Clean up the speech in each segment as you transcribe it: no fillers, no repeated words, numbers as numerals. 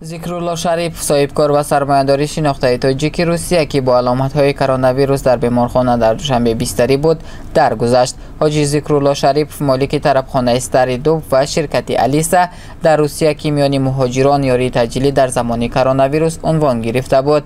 ذکرالله شریف صاحبکار و سرمایه‌داری شناخته تاجیک روسیه که با علامت‌های کرونا ویروس در بیمارخانه در دوشنبه بستری بود درگذشت. حاجی ذکرالله شریف مالک طرفخانه استر دوب و شرکت الیسا در روسیه که میان مهاجران یاری تجلی در زمان کرونا ویروس عنوان گرفته بود.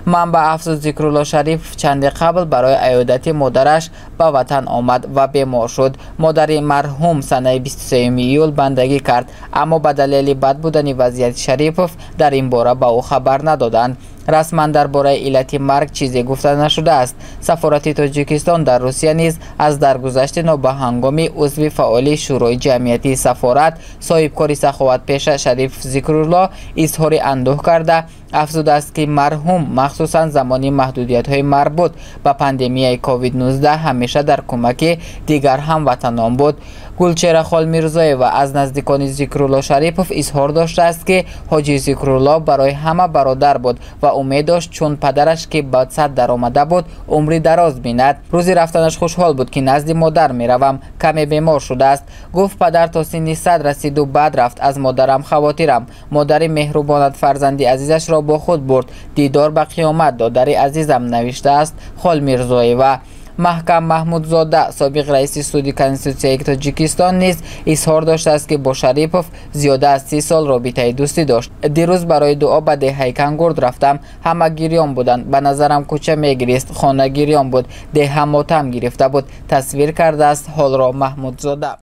منبع افزود ذکرالله شریف چند قبل برای عیادت مادرش به وطن آمد و بیمار شد. مادر مرحوم سنه 23 ایول بندگی کرد، اما به دلیل بد بودن وضعیت شریف در این باره به او خبر ندادند. رسما درباره علت مرگ چیزی گفته نشده است. سفارت تاجیکستان در روسیه نیز از درگذشت نابهنگامی عضو فعال شورای جمعیتی سفارت صاحبکار سخاوت پیش شریف ذکرالله اظهار اندوه کرده افزوده است که مرحوم مخصوصا زمانی محدودیت‌های مربوط به پاندمی کووید 19 همیشه در کمک دیگر هموطنان بود. گلچهره خالمیرزایeva از نزدیکان ذکرالله شریف اظهار داشته است که حاجی ذکرالله برای همه برادر بود و امید داشت چون پدرش که به صد در آمده بود عمری دراز بیند. روزی رفتنش خوشحال بود که نزد مادر میروم، کمی بیمار شده است. گفت پدر تا سن 100 رسید و بعد رفت. از مادرم خواطرم. مادر مهربانت فرزندی عزیزش را با خود برد. دیدار به قیامت دادر عزیزم، نوشته است خالمیرزایeva. محکم محمودزاده سابق رئیس سودی کنستیتوسیایی تاجیکستان نیز اظهار داشته است که با شریپوف زیاده از 30 سال رابطه دوستی داشت. دیروز برای دعا به دهه کنگورد رفتم، همه گریان بودند. به نظرم کوچه میگریست، خانه گریان بود، ده ماتم گرفته بود. تصویر کرده است حال را محمودزاده.